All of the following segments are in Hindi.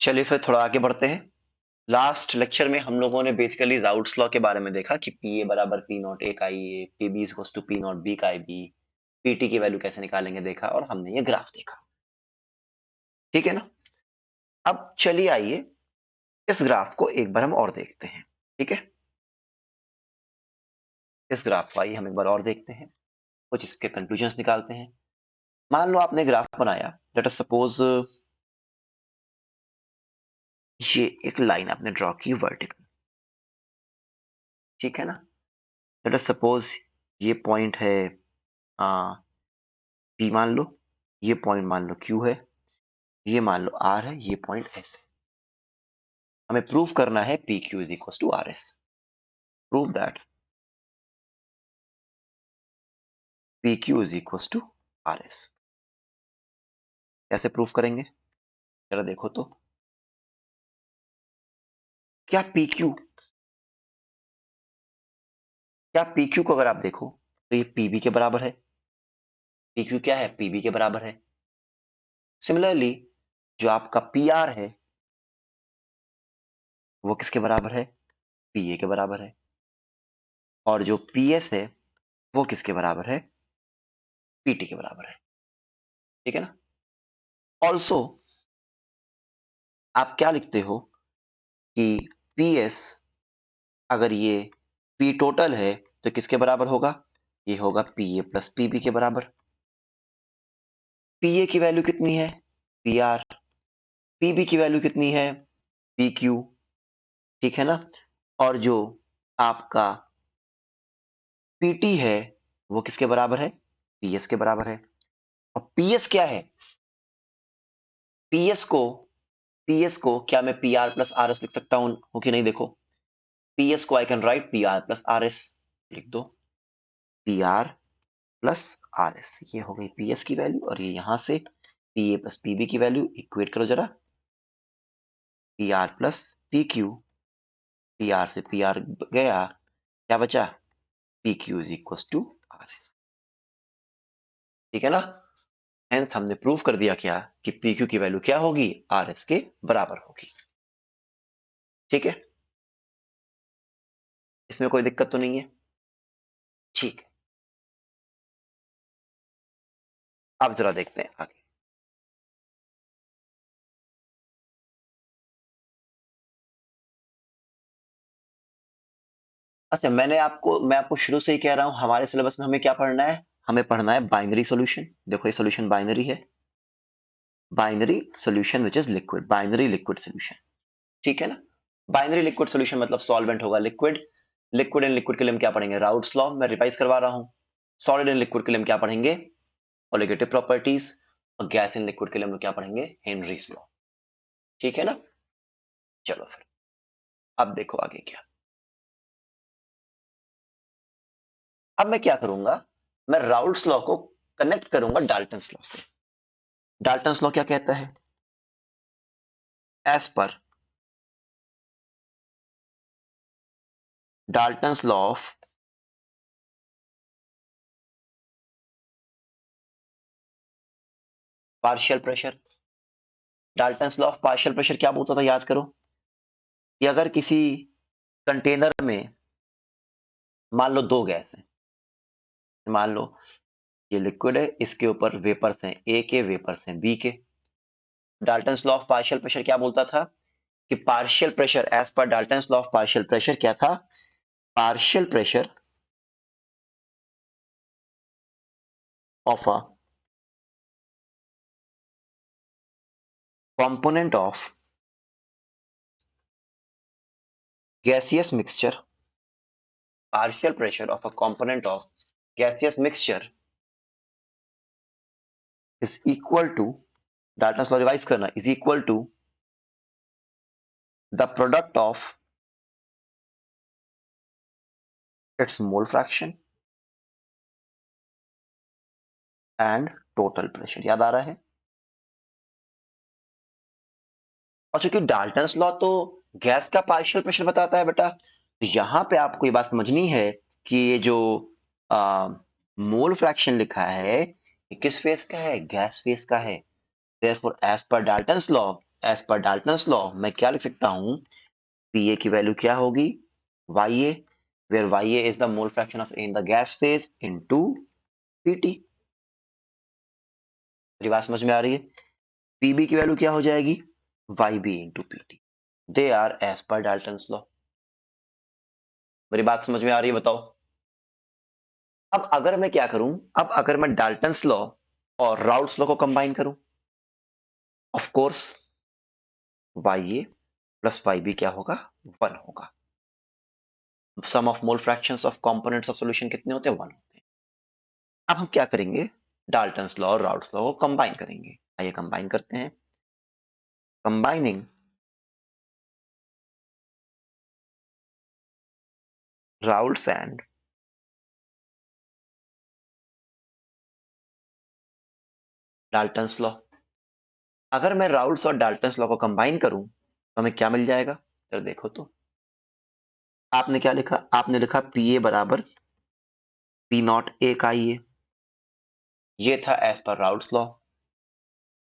चलिए फिर थोड़ा आगे बढ़ते हैं। लास्ट लेक्चर में हम लोगों ने बेसिकली राउट्स लॉ के बारे में देखा कि पी ए बराबर P not A chi A, P B equals to P not B chi B, PT की वैल्यू कैसे निकालेंगे देखा, और हमने ये ग्राफ देखा। ठीक है ना। अब चलिए आइए इस ग्राफ को एक बार हम और देखते हैं। ठीक है, इस ग्राफ को आइए हम एक बार और देखते हैं, कुछ इसके कंक्लूजन्स निकालते हैं। मान लो आपने ग्राफ बनाया, लेट अस सपोज ये एक लाइन आपने ड्रॉ की वर्टिकल। ठीक है ना। लेट अस सपोज ये पॉइंट है पी मान लो, ये पॉइंट मान लो क्यू है, ये मान लो आर है, ये पॉइंट एस है। हमें प्रूव करना है P Q is equal to R S. Prove that P Q is equal to R S. कैसे प्रूव करेंगे जरा देखो तो। क्या पी क्यू, क्या पी क्यू को अगर आप देखो तो ये पीबी के बराबर है। पी क्यू क्या है, पीबी के बराबर है। सिमिलरली जो आपका पी आर है वो किसके बराबर है, पी ए के बराबर है। और जो पी एस है वो किसके बराबर है, पीटी के बराबर है। ठीक है ना। ऑल्सो आप क्या लिखते हो कि पी एस अगर ये पी टोटल है तो किसके बराबर होगा, ये होगा पी ए प्लस पीबी के बराबर। पी ए की वैल्यू कितनी है, पी आर। पीबी की वैल्यू कितनी है, पी क्यू। ठीक है ना। और जो आपका पीटी है वो किसके बराबर है, पीएस के बराबर है। और पीएस क्या है, पीएस को पीएस को क्या मैं P R plus R S लिख सकता हूं कि नहीं, देखो पीएस को I can write P R plus R S. लिख दो P R plus R S, ये हो गई पीएस की वैल्यू। और ये यहां से पी ए प्लस पीबी की वैल्यू इक्वेट करो जरा, P R plus P Q, P R से पी आर गया, क्या बचा, P Q is equal to R S. ठीक है ना। हेंस हमने प्रूव कर दिया क्या कि पी क्यू की वैल्यू क्या होगी, आर एस के बराबर होगी। ठीक है, इसमें कोई दिक्कत तो नहीं है। ठीक है, अब जरा देखते हैं आगे। अच्छा, मैं आपको शुरू से ही कह रहा हूं हमारे सिलेबस में हमें क्या पढ़ना है, हमें पढ़ना है बाइनरी सॉल्यूशन। देखो ये सॉल्यूशन बाइनरी है, binary solution which is liquid, binary liquid solution. ठीक है ना। बाइनरी लिक्विड सॉल्यूशन मतलब सॉल्वेंट होगा लिक्विड। लिक्विड एंड लिक्विड के लिए हम क्या पढ़ेंगे, राउट्स लॉ। मैं रिवाइज करवा रहा हूं। सॉलिड एंड लिक्विड के लिए हम क्या पढ़ेंगे, कोलिगेटिव प्रॉपर्टीज। और गैस एंड लिक्विड के लिए हम क्या पढ़ेंगे, हेनरीज लॉ। ठीक है ना। चलो फिर अब देखो आगे क्या। अब मैं क्या करूंगा, मैं राउल्ट्स लॉ को कनेक्ट करूंगा डाल्टन्स लॉ से। डाल्टन्स लॉ क्या कहता है, as per Dalton's law of partial pressure. Dalton's law of partial pressure क्या बोलता था, याद करो कि अगर किसी कंटेनर में मान लो दो गैस है, मान लो ये लिक्विड है, इसके ऊपर वेपर्स हैं ए के, वेपर्स हैं बी के। Dalton's law of partial pressure क्या बोलता था कि partial pressure as per Dalton's law of partial pressure क्या था, partial pressure of a component of gaseous mixture, partial pressure of a component of gaseous mixture is equal to, Dalton's law revise करना, is equal to the product of its mole fraction and total pressure। याद आ रहा है। और चूंकि डाल्टन्स लॉ तो गैस का पार्शियल प्रेशर बताता है बेटा, तो यहां पे आपको ये बात समझनी है कि ये जो मोल फ्रैक्शन लिखा है ये किस फेस का है, गैस फेस का है। Therefore, as per Dalton's law, as per Dalton's law मैं क्या लिख सकता हूं, Pa की वैल्यू क्या होगी, Ya, where Ya is the mole fraction of A in the gas phase into Pt। मेरी बात समझ में आ रही है? Pb की वैल्यू क्या हो जाएगी, Yb into Pt। They are as per Dalton's law. मेरी बात समझ में आ रही है, बताओ। अब अगर मैं क्या करूं, अब अगर मैं डाल्टन्स लॉ और राउल्ट्स लॉ को कंबाइन करूं, of course Ya plus Yb क्या होगा, 1 होगा। Sum of mole fractions of components of solution कितने होते हैं, 1 होते हैं। अब हम क्या करेंगे, डाल्टन्स लॉ और राउल्ट्स लॉ को कंबाइन करेंगे। आइए कंबाइन करते हैं। Combining Raoult's and Dalton's law. अगर मैं राउल्ट्स और डाल्टन्स लॉ को कंबाइन करूं तो हमें क्या मिल जाएगा, तो देखो तो आपने क्या लिखा, आपने लिखा Pa बराबर P नॉट ए का ये था as per Raoult's law.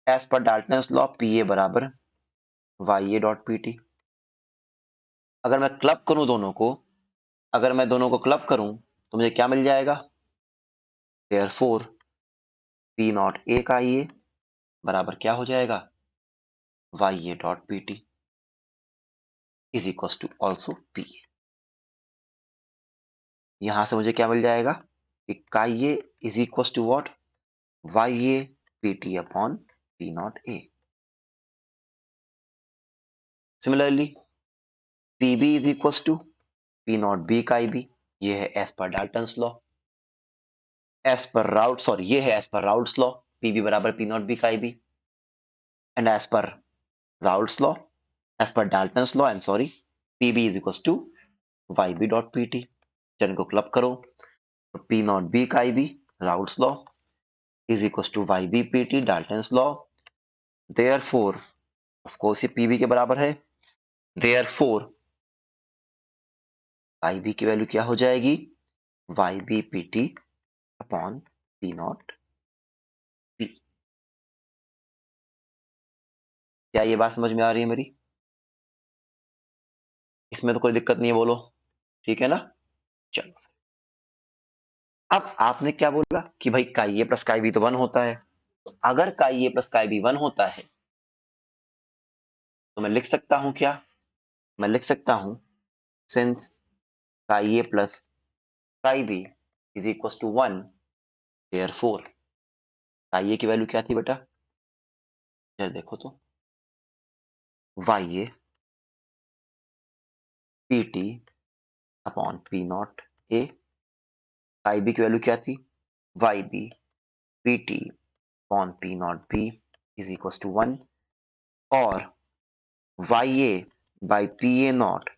As per Dalton's law Pa बराबर Ya डॉट Pt। अगर मैं क्लब करूं दोनों को, अगर मैं दोनों को क्लब करूं तो मुझे क्या मिल जाएगा, देयरफॉर P नॉट ए का बराबर क्या हो जाएगा, Ya dot Pt is equal to also P। यहां से मुझे क्या मिल जाएगा कि का ये is equal to what, Ya Pt upon P not A. Similarly Pb is equal to P not B का Ib, ये है as per Dalton's law. As पर राउट सॉरी ये है as per Raoult's law, Pb बराबर P नॉट B का Ib। And as per Raoult's law, as per Dalton's law, I am sorry, Pb is equal to Yb dot Pt। जब इनको क्लब करो तो P नॉट B का Ib Raoult's law is equal to Yb Pt Dalton's law. Therefore of course ये Pb के बराबर है, देयरफॉर Ib की वैल्यू क्या हो जाएगी, Yb Pt upon P not P। क्या ये बात समझ में आ रही है मेरी? इसमें तो कोई दिक्कत नहीं है, बोलो ठीक है ना। चलो अब आपने क्या बोला कि भाई का ये प्लस का बी तो 1 होता है, तो अगर का ये प्लस का बी 1 होता है तो मैं लिख सकता हूं क्या, मैं लिख सकता हूं सिंस का ये प्लस का B is equal to 1, therefore का ये की वैल्यू क्या थी बेटा, जरा देखो तो, Ya Pt upon P not A. का बी की वैल्यू क्या थी, Yb Pt upon P not B is equal to 1, और Ya by Pa not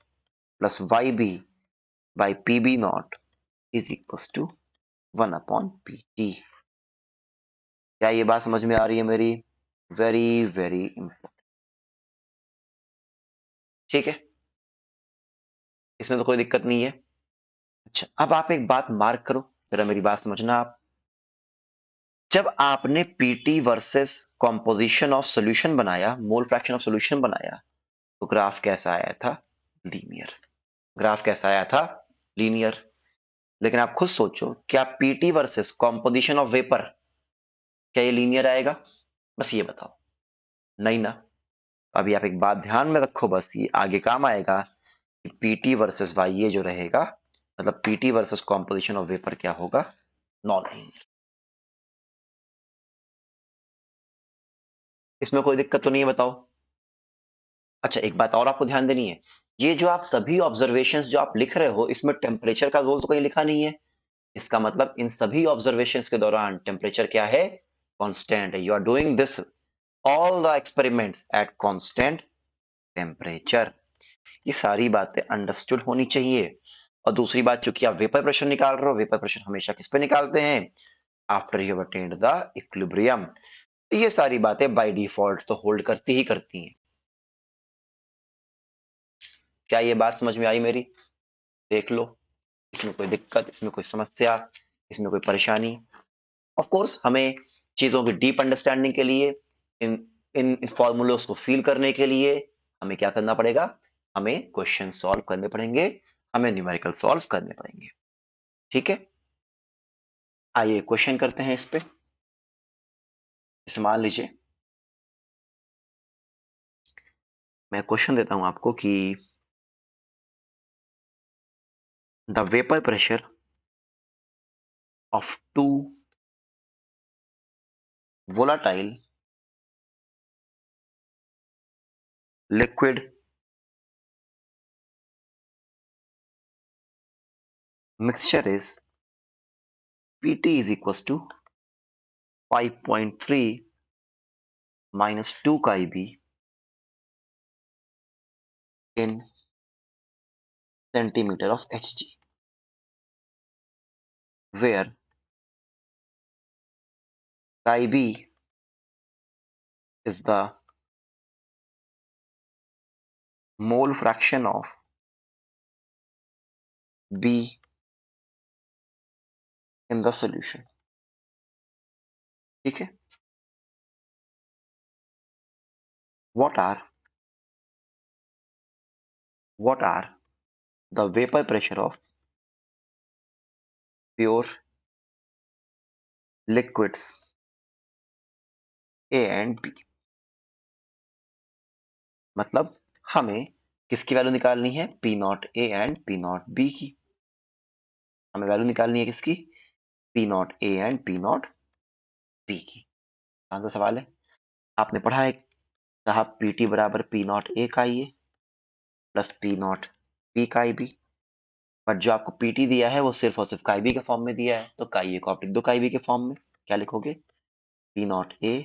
plus Yb by Pb not is equal to 1 upon Pt। क्या ये बात समझ में आ रही है मेरी? वेरी वेरी इंपॉर्टेंट, ठीक है, इसमें तो कोई दिक्कत नहीं है। अच्छा अब आप एक बात मार्क करो, जरा मेरी बात समझना आप। जब आपने PT versus composition of solution बनाया, मोल फ्रैक्शन ऑफ सॉल्यूशन बनाया, तो ग्राफ कैसा आया था, लीनियर। ग्राफ कैसा आया था, लीनियर। लेकिन आप खुद सोचो, क्या PT versus composition of vapour, क्या ये लीनियर आएगा, बस ये बताओ, नहीं ना। अभी आप एक बात ध्यान में रखो, बस ये आगे काम आएगा कि पीटी वर्सेस वाई ये जो रहेगा, मतलब PT versus composition of vapour क्या होगा, नॉन लीनियर। इसमें कोई दिक्कत तो नहीं है, बताओ। अच्छा एक बात और आपको ध्यान देनी है, ये जो आप सभी ऑब्जर्वेशंस जो आप लिख रहे हो, इसमें टेम्परेचर का रोल तो कहीं लिखा नहीं है। इसका मतलब इन सभी ऑब्जर्वेशंस के दौरान टेम्परेचर क्या है, कांस्टेंट है। You are doing this all the experiments at constant temperature. ये सारी बातें अंडरस्टूड होनी चाहिए। और दूसरी बात, चूंकि आप वेपर प्रेशर निकाल रहे हो, वेपर प्रेशर हमेशा किस पे निकालते हैं, after you have attend the equilibrium. ये सारी बातें बाय डिफॉल्ट तो होल्ड करती ही करती हैं। क्या ये बात समझ में आई मेरी? देख लो, इसमें कोई दिक्कत, इसमें कोई समस्या, इसमें कोई परेशानी। ऑफ कोर्स हमें चीजों की डीप अंडरस्टैंडिंग के लिए इन इन फॉर्मूलोस को फील करने के लिए हमें क्या करना पड़ेगा? हमें क्वेश्चन सॉल्व करने पड़ेंगे, हमें न्यूमेरिकल सॉल्व करने पड़ेंगे। ठीक है, आइए क्वेश्चन करते हैं इस पे। जैसे मान लीजिए मैं क्वेश्चन देता हूं आपको कि the vapour pressure of two volatile liquid mixture is Pt is equals to 5.3 minus 2 kb in centimeter of Hg, where kb is the mole fraction of B in the solution. ठीक है, what are the vapor pressure of pure liquids A and B? मतलब हमें किसकी वैल्यू निकालनी है? P not A and P not B की। हमें वैल्यू निकालनी है किसकी? P not A and P not B की। कौन सा सवाल है? आपने पढ़ा है साहब PT बराबर P नॉट A का आई plus P not B chi B, but जो आपको PT दिया है वो सिर्फ और सिर्फ का आई बी के फॉर्म में दिया है, तो का ए को आप लिख दो का आई बी के फॉर्म में। क्या लिखोगे? P not A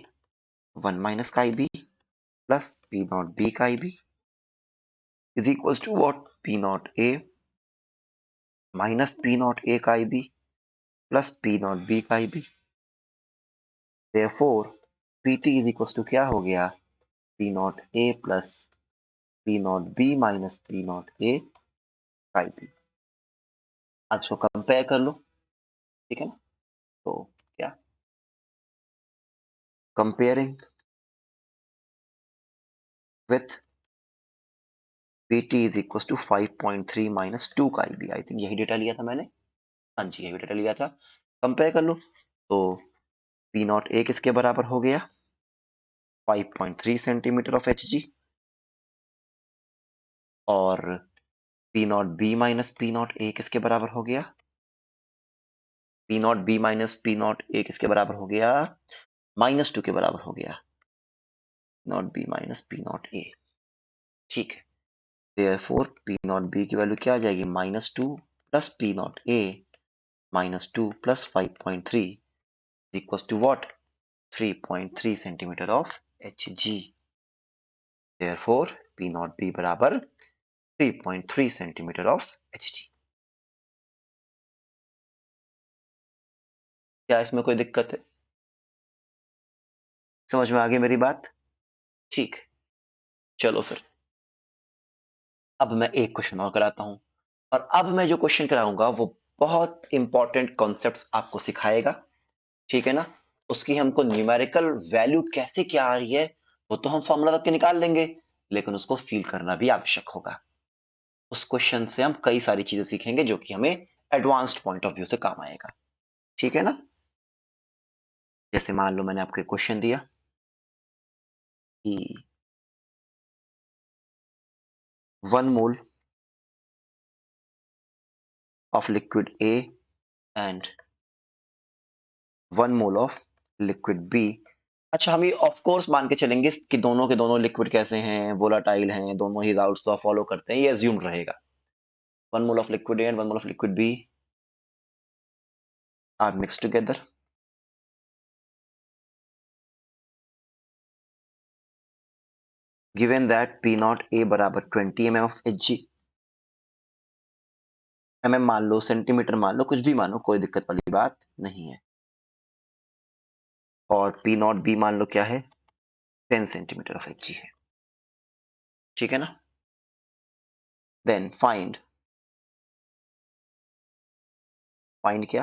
1 minus chi B plus P not B chi B is equals to what? P not A minus P not A chi B plus P not B chi B. Therefore, PT is equals to क्या हो गया? P not A plus P not B minus P not A chi B. आप इसको कंपेयर कर लो, ठीक है ना? तो क्या comparing with PT is equals to 5.3 minus 2 का आई बी। आई थिंक यही डेटा लिया था मैंने। हाँ जी, यही डेटा लिया था। कंपेयर कर लो तो P नॉट A किसके बराबर हो गया? 5.3 सेंटीमीटर ऑफ एच जी, और P not B minus P not A किसके बराबर हो गया? P not B minus P not A किसके बराबर हो गया? -2 के बराबर हो गया। Not B minus P not A। ठीक है, therefore P नॉट B की वैल्यू क्या आ जाएगी? -2 plus P not A -2 plus 5.3 equals to what? 3.3 centimetre of Hg। therefore P not B बराबर 3.3 सेंटीमीटर ऑफ Hg। क्या इसमें कोई दिक्कत है? समझ में आ गई मेरी बात? ठीक, चलो फिर अब मैं एक क्वेश्चन और कराता हूं, और अब मैं जो क्वेश्चन कराऊंगा वो बहुत इंपॉर्टेंट कॉन्सेप्ट्स आपको सिखाएगा। ठीक है ना? उसकी हमको न्यूमेरिकल वैल्यू कैसे क्या आ रही है वो तो हम फॉर्मूला रख के निकाल लेंगे, लेकिन उसको फील करना भी आवश्यक होगा। उस क्वेश्चन से हम कई सारी चीजें सीखेंगे जो कि हमें एडवांस्ड पॉइंट ऑफ व्यू से काम आएगा। ठीक है ना? जैसे मान लो मैंने आपको क्वेश्चन दिया कि 1 मोल of liquid A and 1 mole of liquid B। अच्छा, हम ये ऑफ कोर्स मान के चलेंगे कि दोनों के दोनों लिक्विड कैसे हैं, वोलाटाइल हैं, दोनों ही राउट्स तो फॉलो करते हैं, ये अज्यूम रहेगा। 1 mole of liquid A and 1 mole of liquid B are mixed together, given that P not A बराबर 20 mm of Hg। mm मान लो, सेंटीमीटर मान लो, कुछ भी मानो, कोई दिक्कत वाली बात नहीं है। और P नॉट B मान लो क्या है? 10 सेंटीमीटर ऑफ Hg है। ठीक है ना? देन फाइंड क्या?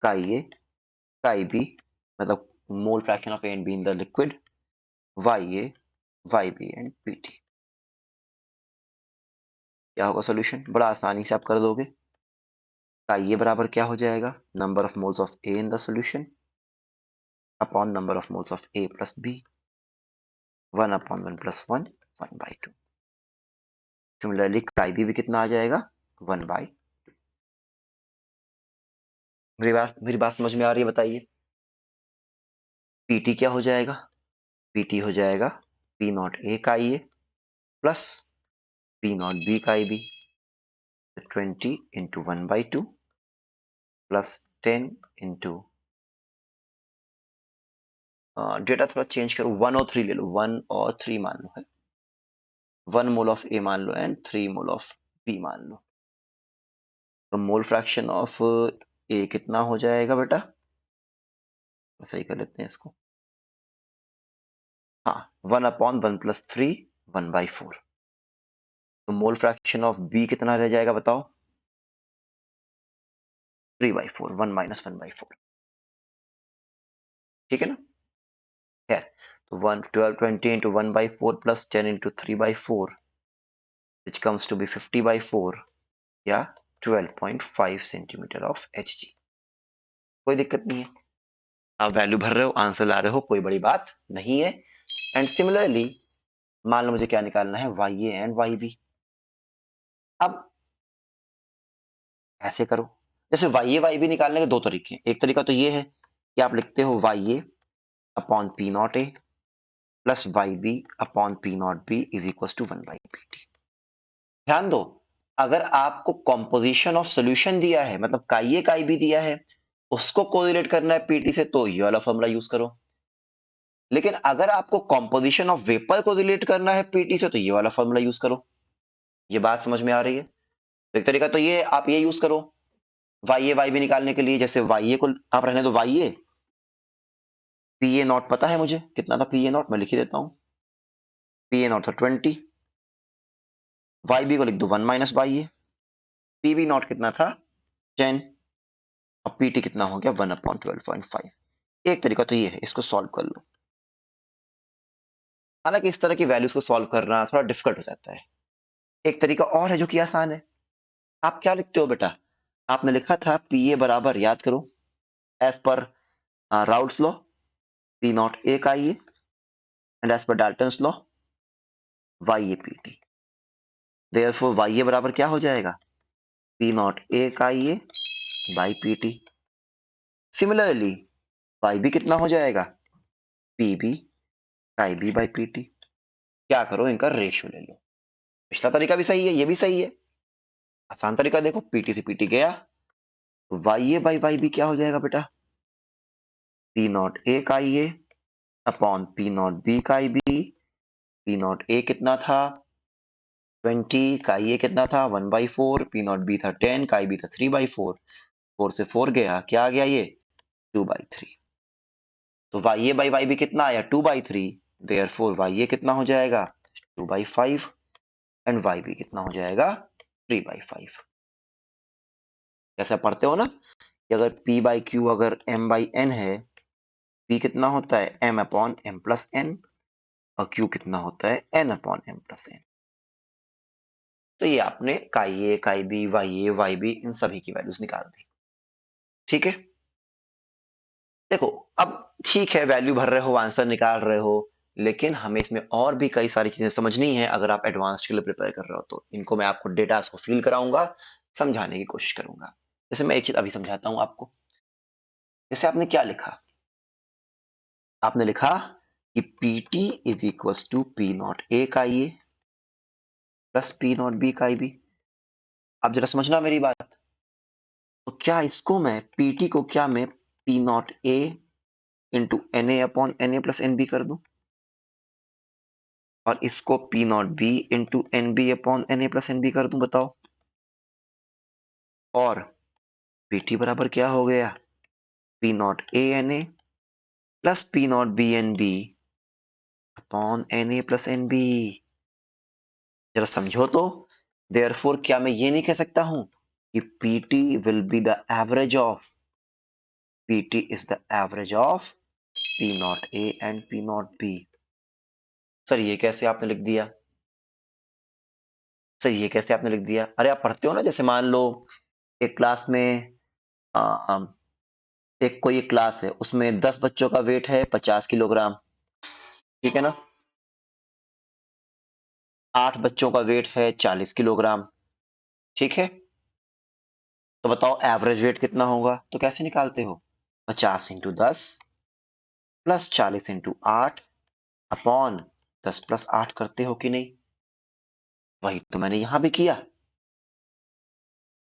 का ए, का बी, मतलब mole fraction of A and be in the liquid YA, YB and PT। क्या होगा सॉल्यूशन? बड़ा आसानी से आप कर दोगे। का ये बराबर क्या हो जाएगा? Number of moles of A in the solution upon number of moles of A plus B, 1 upon 1 plus 1, 1/2। Similarly का भी कितना आ जाएगा? 1/2। मेरी बात समझ में आ रही है? बताइए। PT क्या हो जाएगा? PT हो जाएगा P नॉट ए का ये प्लस P नॉट बी का B, 20 into 1/2 plus 10 into, data थोड़ा चेंज करो, 1 और 3 ले लो, 1 और 3 मान लो है, 1 मोल ऑफ ए मान लो एंड 3 मोल ऑफ बी मान लो। तो मोल फ्रैक्शन ऑफ ए कितना हो जाएगा बेटा? सही कर लेते हैं इसको। हाँ, 1 अपॉन 1 प्लस 3, 1/4। तो मोल फ्रैक्शन ऑफ बी कितना रह जाएगा बताओ? 3/4, 1 माइनस 1/4। ठीक है ना? खैर, तो 12, 20 into 1/4 plus 10 into 3/4 which comes to be 50/4 या 12.5 सेंटीमीटर ऑफ Hg। कोई दिक्कत नहीं है, आप वैल्यू भर रहे हो, आंसर ला रहे हो, कोई बड़ी बात नहीं है। एंड सिमिलरली मान लो मुझे क्या निकालना है? YA and YB। अब ऐसे करो, जैसे YA YB निकालने के दो तरीके हैं। एक तरीका तो ये है कि आप लिखते हो YA upon P not A plus YB upon P not B is equal to 1/PT। ध्यान दो, अगर आपको कॉम्पोजिशन ऑफ सॉल्यूशन दिया है, मतलब काई काई भी दिया है, उसको कोरिलेट करना है पीटी से, तो ये वाला फॉर्मूला यूज करो। लेकिन अगर आपको कॉम्पोजिशन ऑफ वेपर को रिलेट करना है पीटी से, तो ये वाला फॉर्मूला यूज करो। ये बात समझ में आ रही है? तो एक तरीका तो ये आप ये यूज करो वाई वाई भी निकालने के लिए। जैसे वाई को आप रहने दो वाई, पी ए नॉट पता है मुझे कितना था, पी ए नॉट मैं लिख ही देता हूँ। पी ए नॉट था 20, वाई बी को लिख दो 1 minus Y A, P B not कितना था 10, और पी टी कितना हो गया 1/12.5। एक तरीका तो ये है, इसको सॉल्व कर लो। हालांकि इस तरह की वैल्यूज को सॉल्व करना थोड़ा डिफिकल्ट हो जाता है। एक तरीका और है जो कि आसान है। आप क्या लिखते हो बेटा? आपने लिखा था पी ए बराबर, याद करो, as per Raoult's law P not A का ये and as per Dalton's law Y A P T. Therefore Y A बराबर क्या हो जाएगा? पी नॉट ए का ये by P T. Similarly Y B कितना हो जाएगा? P B chi B by P T. क्या करो, इनका रेशियो ले लो। पिछला तरीका भी सही है, ये भी सही है। आसान तरीका देखो, पीटी से पीटी गया, तो Y A by Y B क्या हो जाएगा बेटा? पी नॉट ए का ये अपॉन पी नॉट बी का बी। पी नॉट ए कितना था 20, का ये कितना था 1/4, पी नॉट बी था 10, का बी था 3/4, 4 से 4 गया, क्या आ गया ये 2/3। तो Y A by Y B कितना आया 2/3, देयरफॉर वाई ए कितना हो जाएगा 2/5 एंड वाई बी कितना हो जाएगा 3/5। जैसे आप पढ़ते हो ना कि अगर P बाई क्यू अगर M बाई N है, P कितना होता है M upon M plus N, और Q कितना होता है N upon M plus N। तो ये आपने chi A chi B Y A Y B इन सभी की वैल्यूज निकाल दी। ठीक है, देखो अब ठीक है, वैल्यू भर रहे हो, आंसर निकाल रहे हो, लेकिन हमें इसमें और भी कई सारी चीजें समझनी है। अगर आप एडवांस के लिए प्रिपेयर कर रहे हो तो इनको मैं आपको डेटा को फिल कराऊंगा, समझाने की कोशिश करूंगा। जैसे मैं एक चीज अभी समझाता हूं आपको। जैसे आपने क्या लिखा? आपने लिखा कि P T is equal to P not A का ये प्लस पी नॉट बी का बी। अब जरा समझना मेरी बात। तो क्या इसको मैं पीटी को क्या मैं P not A into N A upon N A plus N B कर दूं, और इसको P not B into N B upon N A plus N B कर दूं? बताओ। और पीटी बराबर क्या हो गया? P not A N A plus P not B N B upon N A plus N B. जरा समझो तो। देयरफॉर क्या मैं ये नहीं कह सकता हूं कि PT will be the average of, PT is the average of P not A and P not be. Sir ये कैसे आपने लिख दिया? सर ये कैसे आपने लिख दिया? अरे आप पढ़ते हो ना, जैसे मान लो एक क्लास में आ, एक कोई एक क्लास है, उसमें 10 बच्चों का वेट है 50 किलोग्राम, ठीक है ना? 8 बच्चों का वेट है 40 किलोग्राम, ठीक है? तो बताओ एवरेज वेट कितना होगा? तो कैसे निकालते हो? 50 into 10 plus 40 into 8 upon 10 plus 8 करते हो कि नहीं? वही तो मैंने यहां भी किया,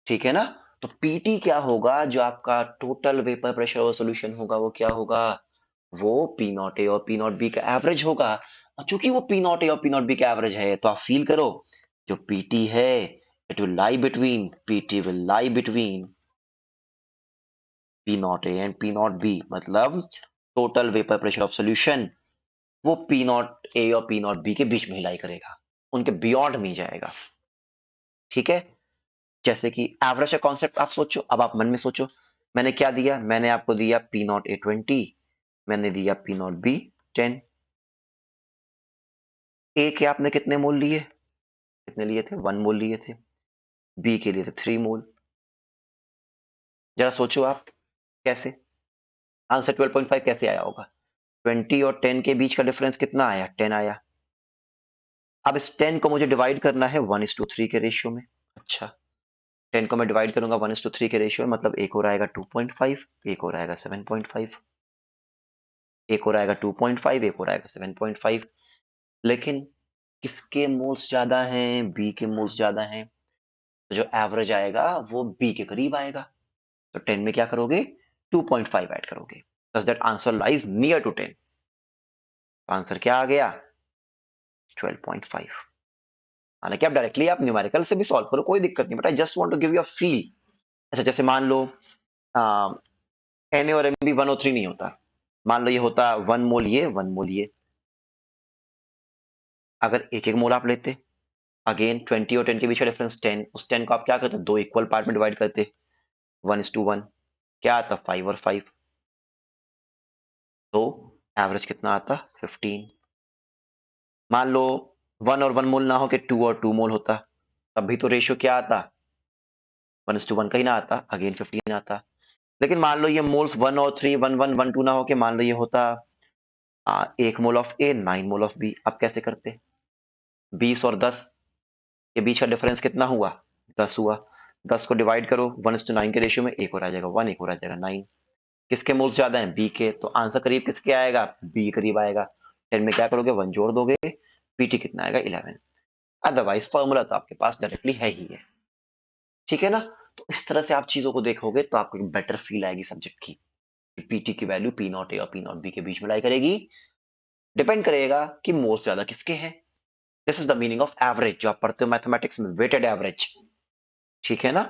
ठीक है ना? तो पीटी क्या होगा? जो आपका टोटल वेपर प्रेशर और सॉल्यूशन होगा वो क्या होगा? वो पी नॉट ए और पी नॉट बी का एवरेज होगा। और चूंकि वो पी नॉट ए और पी नॉट बी का एवरेज है, तो आप फील करो, जो पीटी है it will lie between, PT will lie between P not A and P not B, मतलब total vapour pressure of solution वो पी नॉट ए और पी नॉट बी के बीच में ही लाई करेगा, उनके बियॉन्ड नहीं जाएगा, ठीक है? जैसे कि एवरेज का कॉन्सेप्ट आप सोचो, अब आप मन में सोचो, मैंने क्या दिया? मैंने आपको दिया पी नॉट ए 20, मैंने दिया पी नॉट बी 10। ए के आपने कितने मोल लिए? कितने लिए थे? 1 मोल लिए थे। बी के लिए थे 3 मोल। जरा सोचो आप कैसे आंसर 12.5 कैसे आया होगा? 20 और 10 के बीच का डिफरेंस कितना आया? 10 आया। अब इस 10 को मुझे डिवाइड करना है 1:3 के रेशियो में। अच्छा, 10 को मैं डिवाइड करूंगा 1:3 के रेशियो में, मतलब एक और आएगा 2.5, एक और आएगा 7.5, एक और आएगा 2.5, एक और आएगा 7.5। लेकिन किसके मोल्स ज्यादा हैं? बी के मोल्स ज्यादा हैं, तो जो एवरेज आएगा वो बी के करीब आएगा। तो 10 में क्या करोगे? 2.5 ऐड करोगे, thus that answer lies near to 10। Answer क्या आ गया? 12.5। हालांकि आप डायरेक्टली आप न्यूमेरिकल से भी सॉल्व करो, कोई दिक्कत नहीं, but I just want to give you a feel. अच्छा, जैसे मान लो एन और एम बी 103 नहीं होता, मान लो ये होता 1 मोल ये 1 मोल ये। अगर एक एक मोल आप लेते, अगेन 20 और 10 के बीच का डिफरेंस 10, उस 10 को आप क्या करते? दो इक्वल पार्ट में डिवाइड करते, 1:1। क्या आता? 5 और 5, तो एवरेज कितना आता? 15। मान लो 1 और 1 मोल ना हो के 2 और 2 मोल होता, तब भी तो रेशियो क्या आता? 1:1 का ही ना आता, अगेन 15 आता। लेकिन मान लो ये मोल्स 1 और 3 1 1 1 2 ना हो के मान लो ये होता 1 mole of A 9 mole of B. अब कैसे करते? 20 और 10 के बीच का डिफरेंस कितना हुआ? 10 हुआ। 10 को डिवाइड करो 1:9 के रेशियो में, एक और आ जाएगा 1, एक और आ जाएगा 9। किसके मोल्स ज्यादा हैं? बी के, तो आंसर करीब किसके आएगा? बी करीब आएगा। 10 में क्या करोगे? 1 जोड़ दोगे, पीटी कितना आएगा? 11। अदरवाइज फॉर्मूला तो आपके पास डायरेक्टली है ही है, ठीक है ना? तो इस तरह से आप चीजों को देखोगे तो आपको एक बेटर फील आएगी सब्जेक्ट की। पीटी की वैल्यू पी नॉट ए और पी नॉट बी के बीच में लाई करेगी। डिपेंड करेगा कि मोल्स ज्यादा किसके हैं। This is the meaning of average, जो आप पढ़ते हो मैथमेटिक्स में, वेटेड एवरेज, ठीक है ना?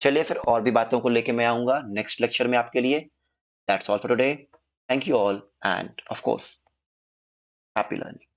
चलिए फिर और भी बातों को लेके मैं आऊंगा नेक्स्ट लेक्चर में आपके लिए। That's all for today. Thank you all end of course happy learning.